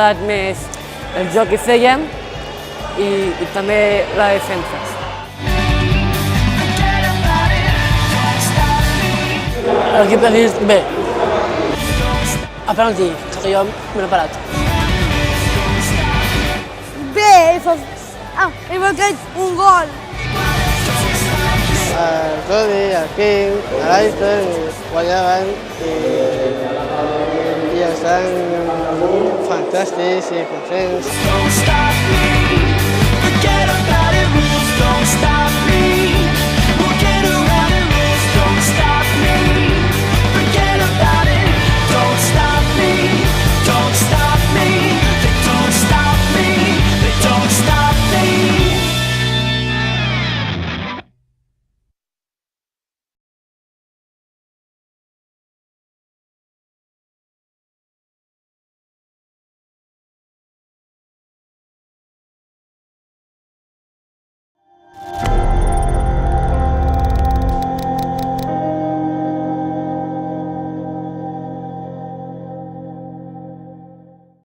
agradat més el joc que fèiem i també la defensa. L'equip ha vist bé. A penalti, que jo me l'he parat. Bé, he marcat un gol. El Toni, el Quim, l'Aitor guanyaven i estan fantàstics i contents.